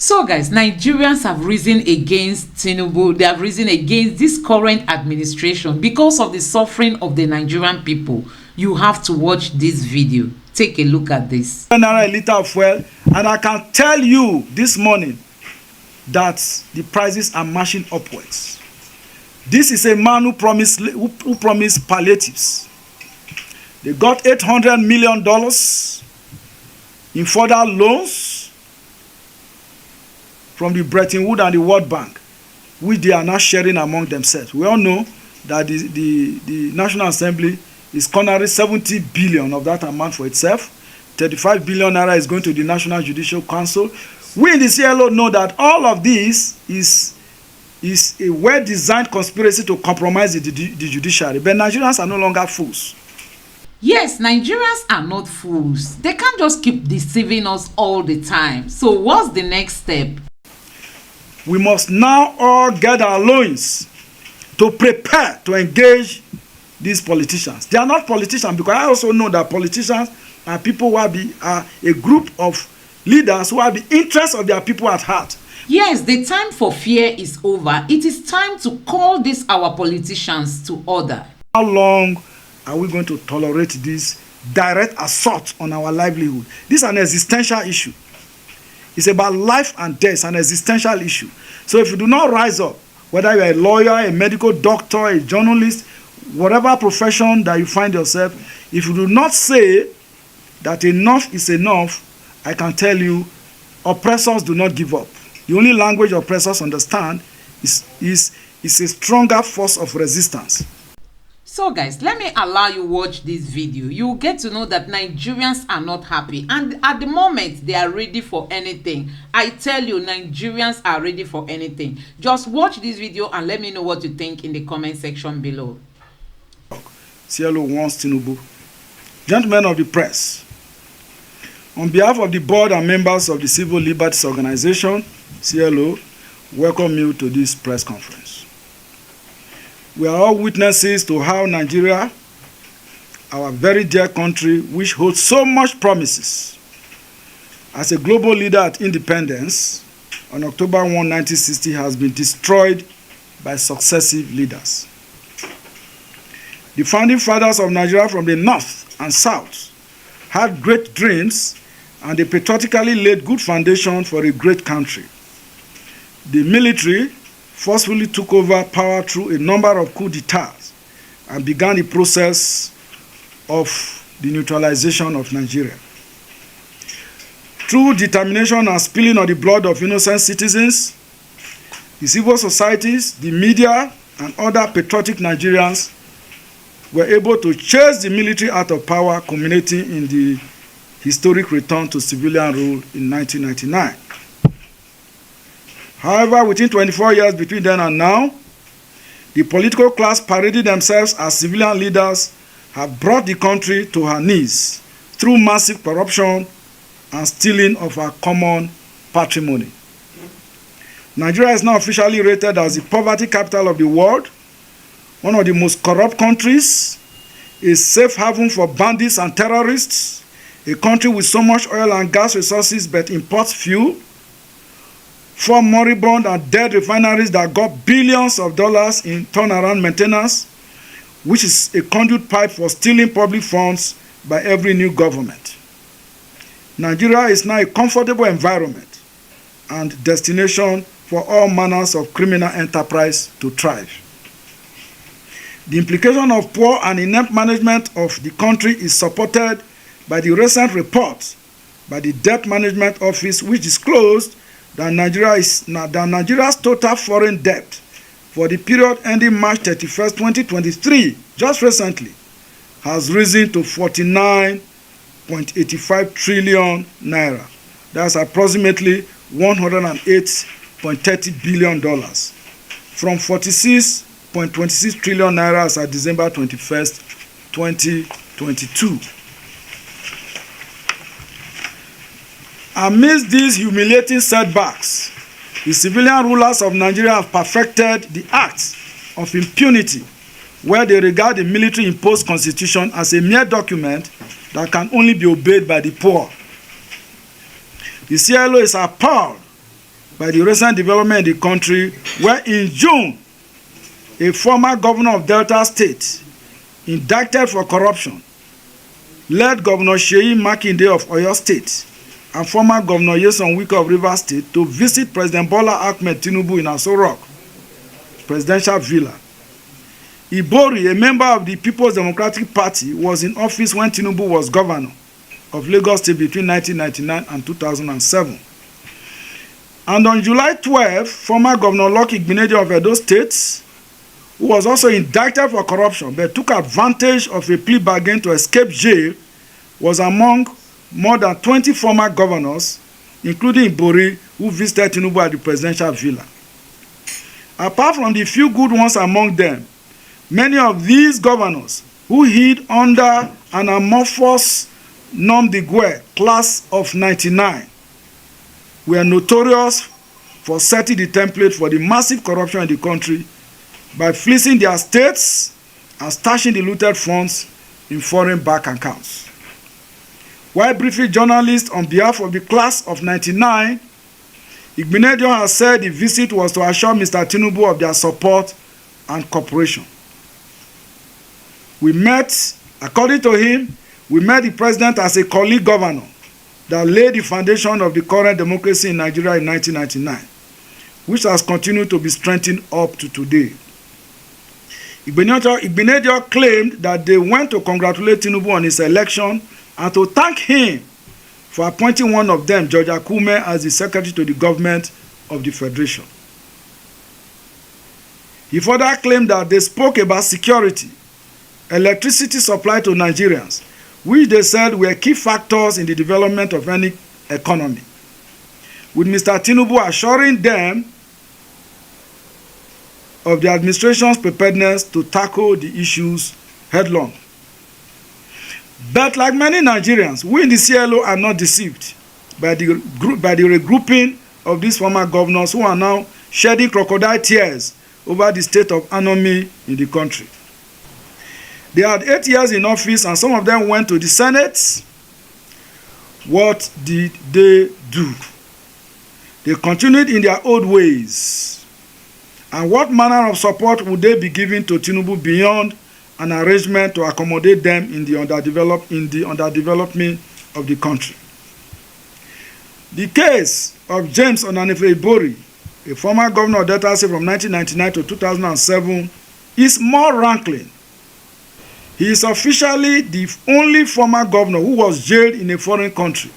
So guys, Nigerians have risen against Tinubu. They have risen against this current administration because of the suffering of the Nigerian people. You have to watch this video. Take a look at this. A liter of fuel, and I can tell you this morning that the prices are marching upwards. This is a man who promised palliatives. They got $800 million in further loans from the Bretton Woods and the World Bank, which they are now sharing among themselves. We all know that the National Assembly is cornering 70 billion of that amount for itself. 35 billion naira is going to the National Judicial Council. We in the CLO know that all of this is a well-designed conspiracy to compromise the judiciary. But Nigerians are no longer fools. Yes, Nigerians are not fools. They can't just keep deceiving us all the time. So what's the next step? We must now all get our loins to prepare to engage these politicians. They are not politicians, because I also know that politicians are people who are a group of leaders who have the interests of their people at heart. Yes, the time for fear is over. It is time to call these our politicians to order. How long are we going to tolerate this direct assault on our livelihood? This is an existential issue. It's about life and death, an existential issue. So if you do not rise up, whether you're a lawyer, a medical doctor, a journalist, whatever profession that you find yourself, if you do not say that enough is enough, I can tell you, oppressors do not give up. The only language oppressors understand is a stronger force of resistance. So guys, let me allow you watch this video. You will get to know that Nigerians are not happy, and at the moment they are ready for anything. I tell you, Nigerians are ready for anything. Just watch this video and let me know what you think in the comment section below. CLO wants Tinubu. Gentlemen of the press, on behalf of the board and members of the Civil Liberties Organization, CLO, welcome you to this press conference. We are all witnesses to how Nigeria, our very dear country, which holds so much promises, as a global leader at independence on October 1, 1960, has been destroyed by successive leaders. The founding fathers of Nigeria from the north and south had great dreams, and they patriotically laid good foundation for a great country. The military forcefully took over power through a number of coups d'etats and began the process of the neutralization of Nigeria. Through determination and spilling of the blood of innocent citizens, the civil societies, the media, and other patriotic Nigerians were able to chase the military out of power, culminating in the historic return to civilian rule in 1999. However, within 24 years between then and now, the political class parading themselves as civilian leaders have brought the country to her knees through massive corruption and stealing of our common patrimony. Nigeria is now officially rated as the poverty capital of the world, one of the most corrupt countries, a safe haven for bandits and terrorists, a country with so much oil and gas resources but imports few, 4 moribund and dead refineries that got billions of dollars in turnaround maintenance, which is a conduit pipe for stealing public funds by every new government. Nigeria is now a comfortable environment and destination for all manners of criminal enterprise to thrive. The implication of poor and inept management of the country is supported by the recent report by the Debt Management Office, which disclosed that Nigeria's total foreign debt for the period ending March 31st, 2023, just recently, has risen to 49.85 trillion naira. That's approximately $108.30 billion, from 46.26 trillion naira as at December 21st, 2022. Amidst these humiliating setbacks, the civilian rulers of Nigeria have perfected the act of impunity, where they regard the military-imposed constitution as a mere document that can only be obeyed by the poor. The CLO is appalled by the recent development in the country, where in June, a former governor of Delta State, indicted for corruption, led Governor Seyi Makinde of Oyo State and former Governor Nyesom Wike of Rivers State to visit President Bola Ahmed Tinubu in Aso Rock presidential villa. Ibori, a member of the People's Democratic Party, was in office when Tinubu was governor of Lagos State between 1999 and 2007. And on July 12, former Governor Lucky Igbeneghu of Edo State, who was also indicted for corruption but took advantage of a plea bargain to escape jail, was among more than 20 former governors, including Ibori, who visited Tinubu at the presidential villa. Apart from the few good ones among them, many of these governors who hid under an amorphous nom de guerre class of 99 were notorious for setting the template for the massive corruption in the country by fleecing their states and stashing the looted funds in foreign bank accounts. While briefing journalists on behalf of the class of 99, Igbeneghu has said the visit was to assure Mr. Tinubu of their support and cooperation. According to him, we met the president as a colleague governor that laid the foundation of the current democracy in Nigeria in 1999, which has continued to be strengthened up to today. Igbeneghu claimed that they went to congratulate Tinubu on his election and to thank him for appointing one of them, George Akume, as the secretary to the government of the Federation. He further claimed that they spoke about security, electricity supply to Nigerians, which they said were key factors in the development of any economy, with Mr. Tinubu assuring them of the administration's preparedness to tackle the issues headlong. But like many Nigerians, we in the CLO are not deceived by the regrouping of these former governors who are now shedding crocodile tears over the state of anomy in the country. They had 8 years in office and some of them went to the Senate. What did they do? They continued in their old ways. And what manner of support would they be giving to Tinubu beyond an arrangement to accommodate them in the underdevelopment of the country? The case of James Onanefe Ibori, a former governor of Delta State from 1999 to 2007, is more rankling. He is officially the only former governor who was jailed in a foreign country.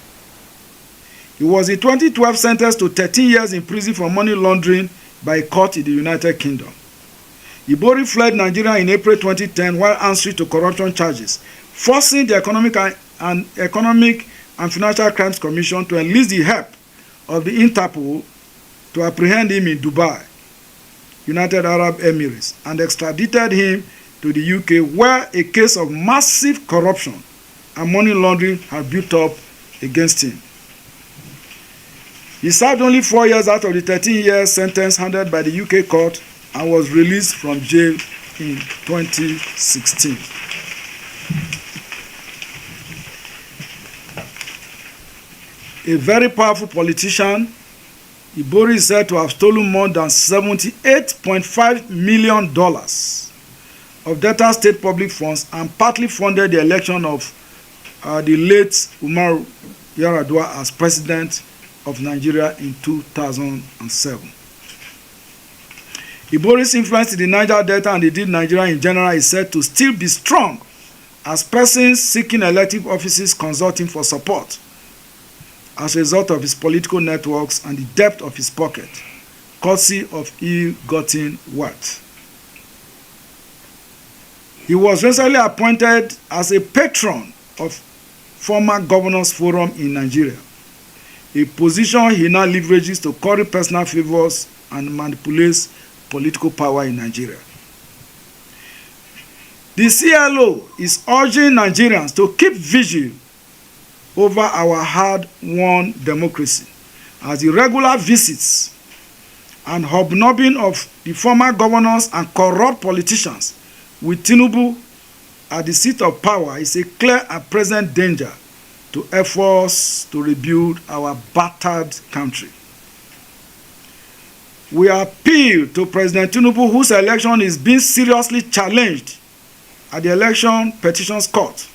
He was in 2012 sentenced to 13 years in prison for money laundering by a court in the United Kingdom. Ibori fled Nigeria in April 2010 while answering to corruption charges, forcing the Economic and Financial Crimes Commission to enlist the help of the Interpol to apprehend him in Dubai, United Arab Emirates, and extradited him to the UK, where a case of massive corruption and money laundering had built up against him. He served only 4 years out of the 13-year sentence handed by the UK court and was released from jail in 2016. A very powerful politician, Ibori is said to have stolen more than $78.5 million of Delta State public funds and partly funded the election of the late Umar Yar'Adua as president of Nigeria in 2007. Ibori's influence in the Niger Delta and indeed Nigeria in general is said to still be strong, as persons seeking elective offices consult him for support as a result of his political networks and the depth of his pocket, courtesy of ill-gotten wealth. He was recently appointed as a patron of former Governors Forum in Nigeria, a position he now leverages to curry personal favors and manipulates political power in Nigeria. The CLO is urging Nigerians to keep vigil over our hard-won democracy, as the regular visits and hobnobbing of the former governors and corrupt politicians with Tinubu at the seat of power is a clear and present danger to efforts to rebuild our battered country. We appeal to President Tinubu, whose election is being seriously challenged at the Election Petitions Court,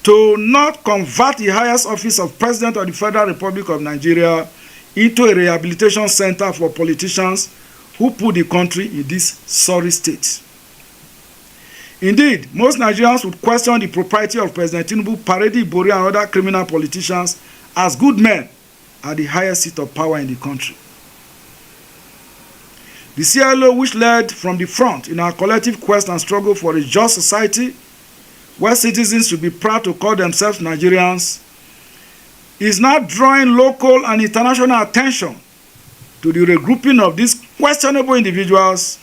to not convert the highest office of President of the Federal Republic of Nigeria into a rehabilitation center for politicians who put the country in this sorry state. Indeed, most Nigerians would question the propriety of President Tinubu parading Ibori and other criminal politicians as good men at the highest seat of power in the country. The CLO, which led from the front in our collective quest and struggle for a just society where citizens should be proud to call themselves Nigerians, is now drawing local and international attention to the regrouping of these questionable individuals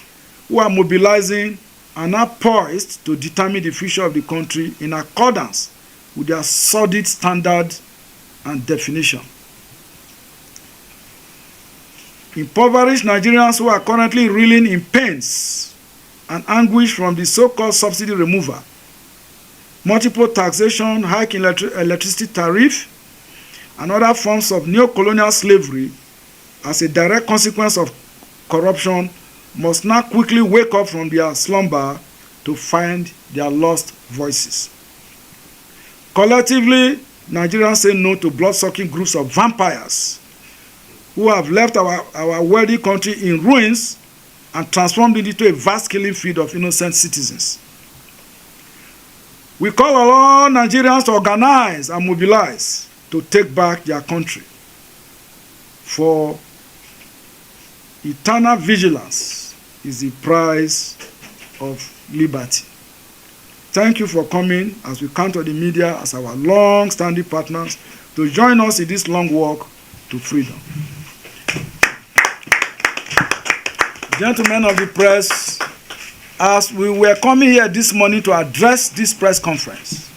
who are mobilizing and are poised to determine the future of the country in accordance with their sordid standard and definition. Impoverished Nigerians who are currently reeling in pains and anguish from the so-called subsidy removal, multiple taxation, hike in electricity tariff, and other forms of neo-colonial slavery as a direct consequence of corruption must now quickly wake up from their slumber to find their lost voices. Collectively, Nigerians say no to blood-sucking groups of vampires who have left our wealthy country in ruins and transformed it into a vast killing field of innocent citizens. We call on all Nigerians to organize and mobilize to take back their country, for eternal vigilance is the price of liberty. Thank you for coming as we count on the media as our long-standing partners to join us in this long walk to freedom. Gentlemen of the press, as we were coming here this morning to address this press conference,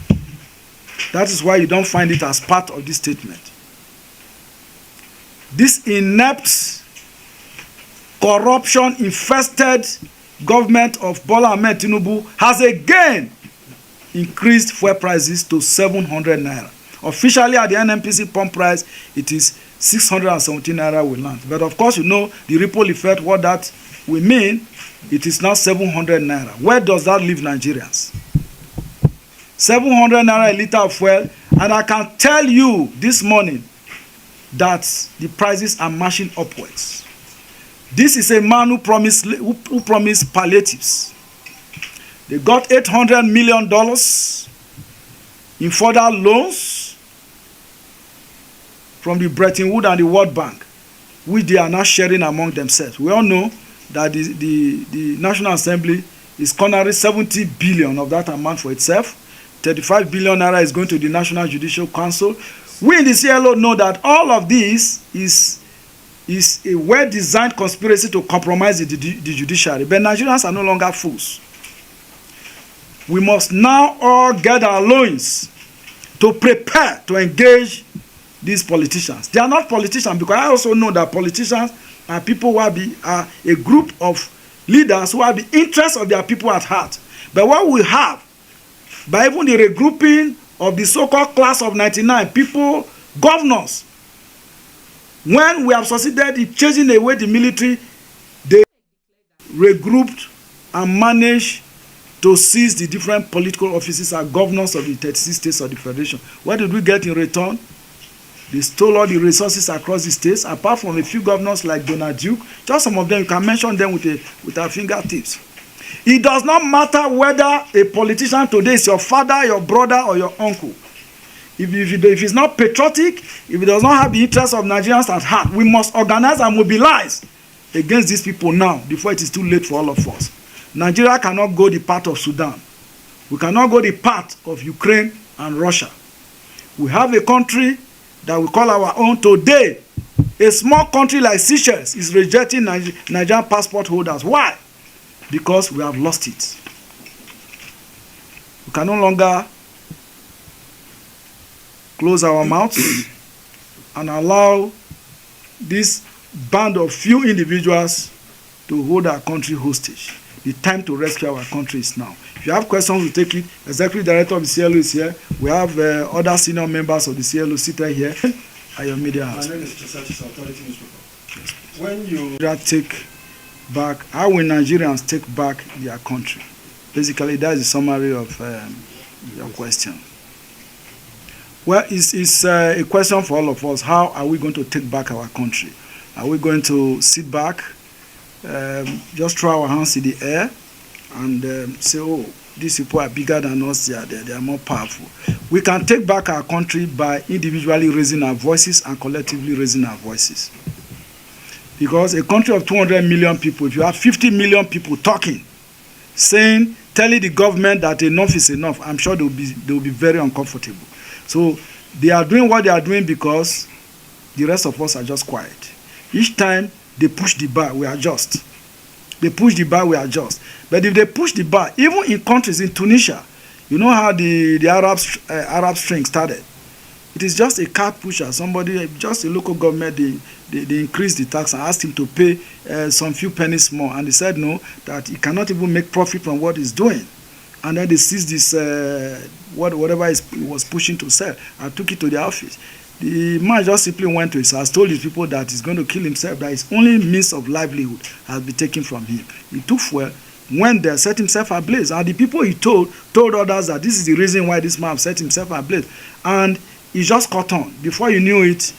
that is why you don't find it as part of this statement. This inept, corruption-infested government of Bola and Tinubu has again increased fuel prices to 700 naira. Officially at the NNPC pump price, it is 617 naira will land. But of course, you know the ripple effect, what that will mean. It is now 700 naira. Where does that leave Nigerians? 700 naira a liter of fuel, and I can tell you this morning that the prices are marching upwards. This is a man who promised palliatives. They got $800 million in further loans from the Bretton Woods and the World Bank, which they are now sharing among themselves. We all know that the National Assembly is cornering 70 billion of that amount for itself. 35 billion naira is going to the National Judicial Council. We in the CLO know that all of this is a well-designed conspiracy to compromise the judiciary. But Nigerians are no longer fools. We must now all get our loins to prepare to engage these politicians. They are not politicians, because I also know that politicians are people who are a group of leaders who have the interests of their people at heart. But what we have, by even the regrouping of the so-called class of 99 people, governors, when we have succeeded in chasing away the military, they regrouped and managed to seize the different political offices as governors of the 36 states of the Federation. What did we get in return? They stole all the resources across the states, apart from a few governors like Donald Duke. Just some of them, you can mention them with our fingertips. It does not matter whether a politician today is your father, your brother, or your uncle. If it's not patriotic, if it does not have the interests of Nigerians at heart, we must organize and mobilize against these people now, before it is too late for all of us. Nigeria cannot go the path of Sudan. We cannot go the path of Ukraine and Russia. We have a country that we call our own today. A small country like Seychelles is rejecting Nigerian passport holders. Why? Because we have lost it. We can no longer close our mouths and allow this band of few individuals to hold our country hostage. The time to rescue our country is now. If you have questions, we'll take it. Executive Director of the CLO is here. We have other senior members of the CLO seated here at your media house. My name is Authority Newspaper. When you take back, how will Nigerians take back their country? Basically, that's the summary of your question. Well, it's a question for all of us. How are we going to take back our country? Are we going to sit back, just throw our hands in the air, and say, oh, these people are bigger than us, they are more powerful? We can take back our country by individually raising our voices and collectively raising our voices. Because a country of 200 million people, if you have 50 million people talking, saying, telling the government that enough is enough, I'm sure they will be very uncomfortable. So they are doing what they are doing because the rest of us are just quiet. Each time they push the bar, we adjust. They push the bar, we adjust. But if they push the bar, even in countries, in Tunisia, you know how the Arab Spring started? It is just a cart pusher. Somebody, just a local government, they increased the tax and asked him to pay some few pennies more. And he said no, that he cannot even make profit from what he's doing. And then they seized this, whatever he was pushing to sell, and took it to the office. The man just simply went to his house, told his people that he's going to kill himself, that his only means of livelihood has been taken from him. He took fuel, went there, set himself ablaze. And the people he told others that this is the reason why this man set himself ablaze. And he just caught on. Before you knew it,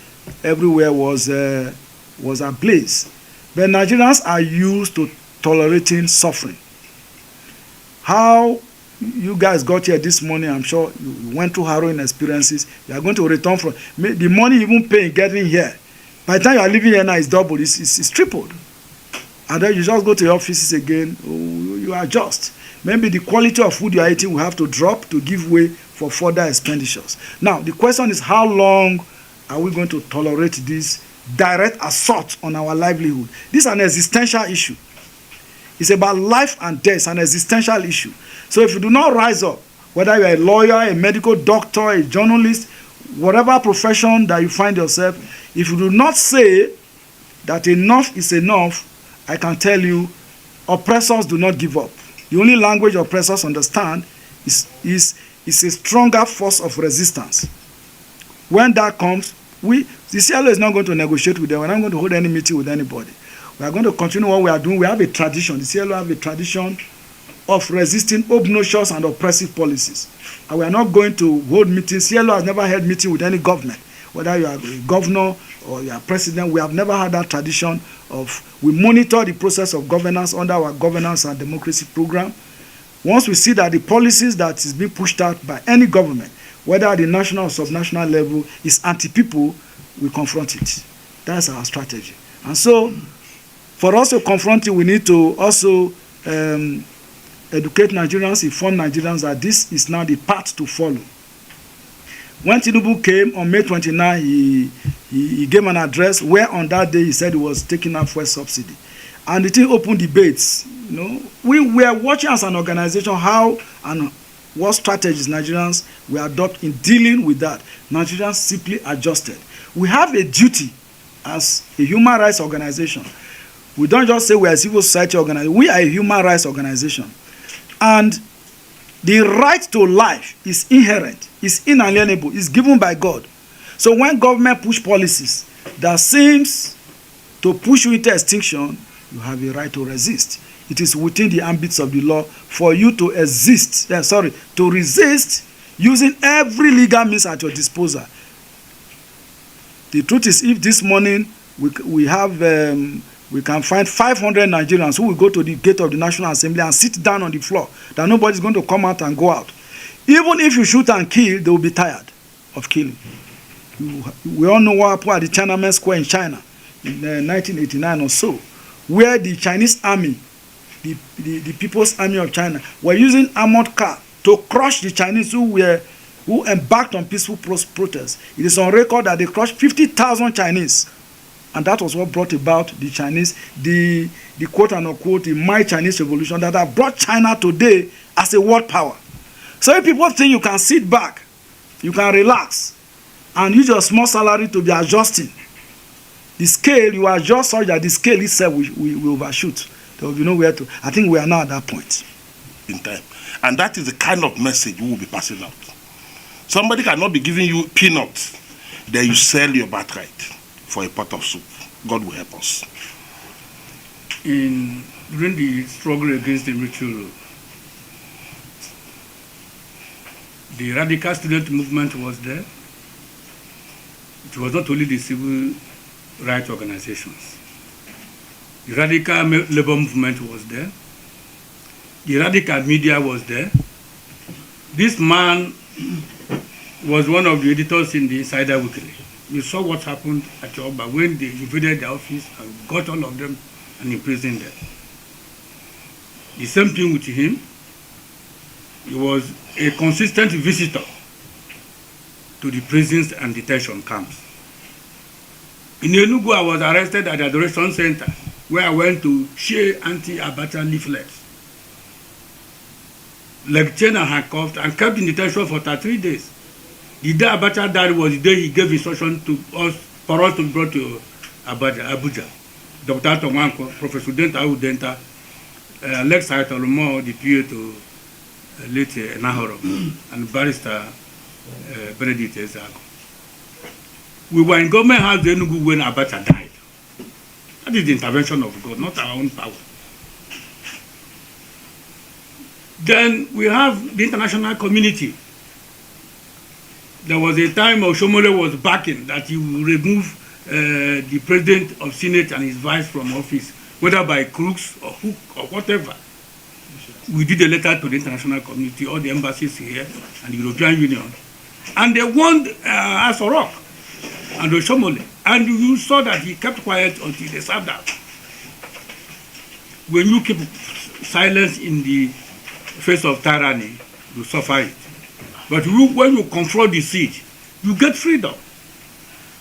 everywhere was ablaze. But Nigerians are used to tolerating suffering. How you guys got here this morning, I'm sure you went through harrowing experiences. You are going to return from the money you even pay in getting here. By the time you are living here now, it's doubled, it's tripled. And then you just go to your offices again, you adjust. Maybe the quality of food you are eating will have to drop to give way for further expenditures. Now, the question is, how long are we going to tolerate this direct assault on our livelihood? This is an existential issue. It's about life and death. It's an existential issue. So if you do not rise up, whether you are a lawyer, a medical doctor, a journalist, whatever profession that you find yourself, if you do not say that enough is enough, I can tell you, oppressors do not give up. The only language oppressors understand is a stronger force of resistance. When that comes, the CLO is not going to negotiate with them. We're not going to hold any meeting with anybody. We are going to continue what we are doing. We have a tradition. The CLO have a tradition of resisting obnoxious and oppressive policies. And we are not going to hold meetings. CLO has never held meeting with any government. Whether you are a governor or you are president, we have never had that tradition of, we monitor the process of governance under our governance and democracy program. Once we see that the policies that is being pushed out by any government, whether at the national or subnational level, is anti-people, we confront it. That's our strategy. And so, for us to confront it, we need to also educate Nigerians, inform Nigerians that this is now the path to follow. When Tinubu came on May 29, he gave an address where on that day he said he was taking up fuel subsidy. And the thing opened debates. You know, we were watching as an organization how and what strategies Nigerians will adopt in dealing with that. Nigerians simply adjusted. We have a duty as a human rights organization. We don't just say we are a civil society organization. We are a human rights organization. And the right to life is inherent, is inalienable, is given by God. So when government push policies that seems to push you into extinction, you have a right to resist. It is within the ambits of the law for you to to resist using every legal means at your disposal. The truth is, if this morning we can find 500 Nigerians who will go to the gate of the National Assembly and sit down on the floor, that nobody is going to come out and go out. Even if you shoot and kill, they will be tired of killing. We all know what happened at the Tiananmen Square in China in 1989 or so, where the Chinese army, the People's Army of China, were using armored cars to crush the Chinese who embarked on peaceful protests. It is on record that they crushed 50,000 Chinese. And that was what brought about the Chinese, the quote and unquote, the My Chinese Revolution that have brought China today as a world power. So if people think you can sit back, you can relax, and use your small salary to be adjusting, the scale, you adjust such that the scale itself will overshoot. There will be nowhere to. I think we are now at that point. In time. And that is the kind of message we will be passing out. Somebody cannot be giving you peanuts, then you sell your birthright for a pot of soup. God will help us. during the struggle against the military rule, the radical student movement was there. It was not only the civil rights organizations. The radical labor movement was there. The radical media was there. This man was one of the editors in the Insider Weekly. You saw what happened at Oba when they invaded the office and got all of them and imprisoned them. The same thing with him. He was a consistent visitor to the prisons and detention camps. In Enugu, I was arrested at the Adoration Center, where I went to share anti-Abacha leaflets. Lectured and handcuffed and kept in detention for 33 days. The day Abacha died was the day he gave instruction to us for us to be brought to Abuja. Dr. Tomanko, Professor Denta Udenta, Alex Saitolomo, the PA to late Nahoro, and Barrister Benedict Ezago. We were in government house in Enugu when Abacha died. That is the intervention of God, not our own power. Then we have the international community. There was a time Oshomole was backing that he will remove the president of Senate and his vice from office, whether by crooks or hook or whatever. We did a letter to the international community, all the embassies here and the European Union, and they warned Asorok and Oshomole, and you saw that he kept quiet until they served out. When you keep silence in the face of tyranny, you suffer it. But when you confront the siege, you get freedom.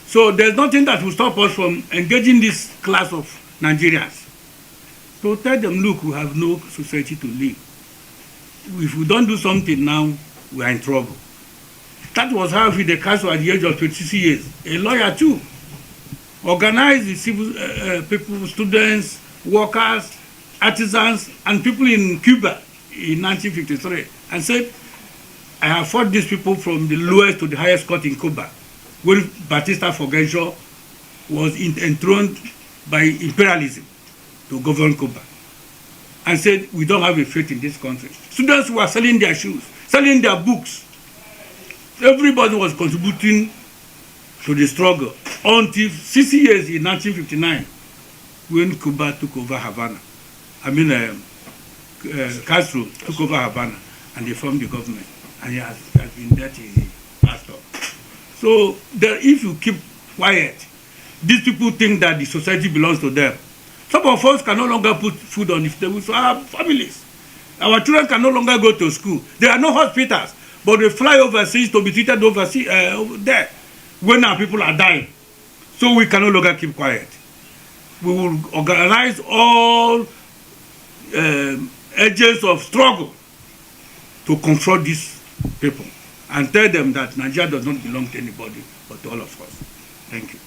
So there's nothing that will stop us from engaging this class of Nigerians. So tell them, look, we have no society to live. If we don't do something now, we are in trouble. That was how Fidel Castro at the age of 26 years, a lawyer too, organized the civil people, students, workers, artisans, and people in Cuba in 1953, and said, I have fought these people from the lowest to the highest court in Cuba, when Batista Fulgencio was enthroned by imperialism to govern Cuba, and said, we don't have a faith in this country. Students were selling their shoes, selling their books. Everybody was contributing to the struggle until 60 years in 1959, when Cuba took over Havana. Castro took over Havana, and they formed the government, and he has been there till he passed off. So if you keep quiet, these people think that the society belongs to them. Some of us can no longer put food on the table for our families. Our children can no longer go to school. There are no hospitals, but they fly overseas to be treated overseas over there when our people are dying. So we can no longer keep quiet. We will organize all edges of struggle to confront these people and tell them that Nigeria does not belong to anybody but to all of us. Thank you.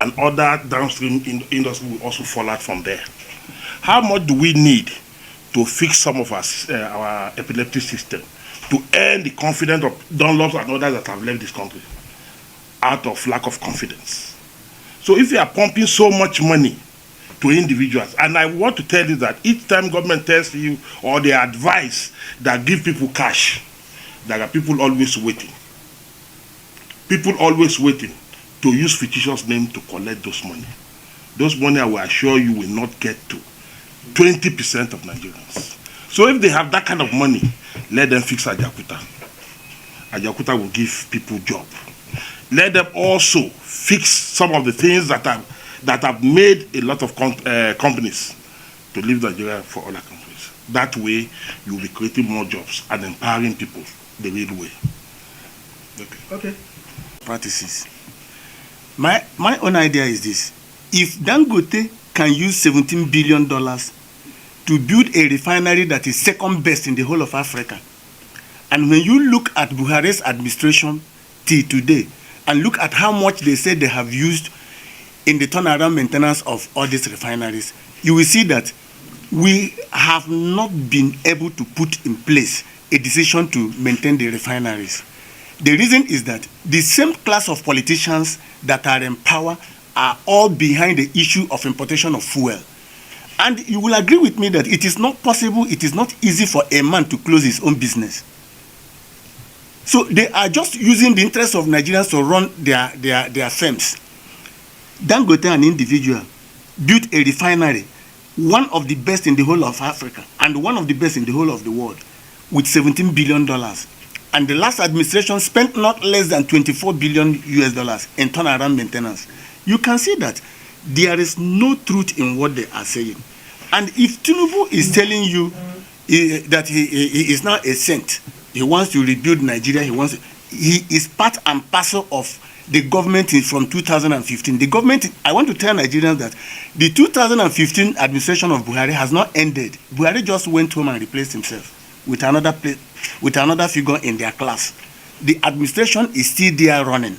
And other downstream industry will also fall out from there. How much do we need to fix some of our epileptic system to earn the confidence of Dunlops and others that have left this country out of lack of confidence? So if you are pumping so much money to individuals, and I want to tell you that each time government tells you or they advise that give people cash, there are people always waiting. People always waiting to use fictitious name to collect those money. Those money, I will assure you, will not get to 20% of Nigerians. So if they have that kind of money, let them fix Ajakuta. Ajakuta will give people job. Let them also fix some of the things that have made a lot of companies to leave Nigeria for other countries. That way, you will be creating more jobs and empowering people the real way. Okay. Practices. My own idea is this. If Dangote can use $17 billion to build a refinery that is second best in the whole of Africa, and when you look at Buhari's administration till today, and look at how much they say they have used in the turnaround maintenance of all these refineries, you will see that we have not been able to put in place a decision to maintain the refineries. The reason is that the same class of politicians that are in power are all behind the issue of importation of fuel. And you will agree with me that it is not possible, it is not easy for a man to close his own business. So they are just using the interest of Nigerians to run their firms. Dangote, an individual, built a refinery, one of the best in the whole of Africa and one of the best in the whole of the world, with $17 billion. And the last administration spent not less than $24 billion in turnaround maintenance. You can see that there is no truth in what they are saying. And if Tinubu is telling you that he is now a saint, he wants to rebuild Nigeria, he is part and parcel of the government from 2015. The government, I want to tell Nigerians that the 2015 administration of Buhari has not ended. Buhari just went home and replaced himself with another figure in their class. The administration is still there running.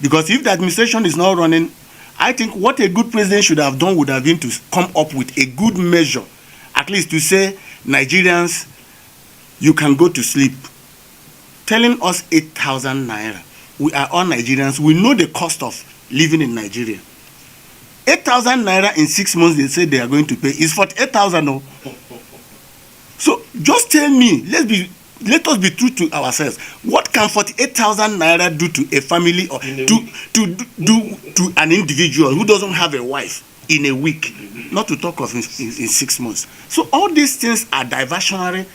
Because if the administration is not running, I think what a good president should have done would have been to come up with a good measure, at least to say, Nigerians, you can go to sleep. Telling us 8,000 naira. We are all Nigerians. We know the cost of living in Nigeria. 8,000 naira in 6 months, they say they are going to pay. It's 48,000. No. So just tell me, let us be true to ourselves. What can 48,000 naira do to a family or to an individual who doesn't have a wife in a week? Not to talk of in 6 months. So all these things are diversionary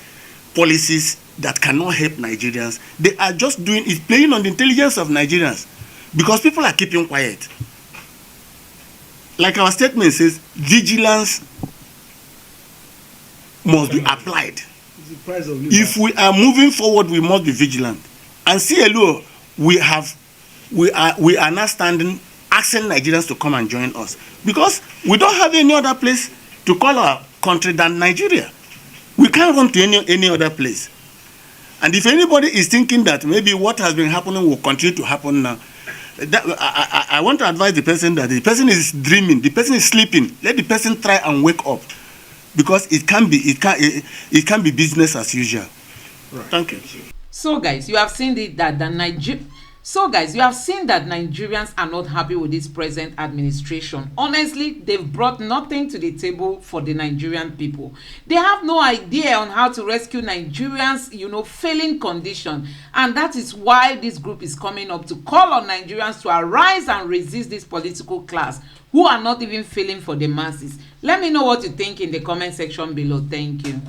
policies that cannot help Nigerians. They are just doing it, playing on the intelligence of Nigerians, because people are keeping quiet. Like our statement says, vigilance must be applied. If we are moving forward, we must be vigilant. And CLO, we are now standing, asking Nigerians to come and join us, because we don't have any other place to call our country than Nigeria. We can't run to any other place. And if anybody is thinking that maybe what has been happening will continue to happen now, I want to advise the person that the person is dreaming, the person is sleeping. Let the person try and wake up, because it can be business as usual. Right. Thank you. So guys, you have seen that Nigerians are not happy with this present administration. Honestly, they've brought nothing to the table for the Nigerian people. They have no idea on how to rescue Nigerians, failing condition. And that is why this group is coming up to call on Nigerians to arise and resist this political class who are not even feeling for the masses. Let me know what you think in the comment section below. Thank you.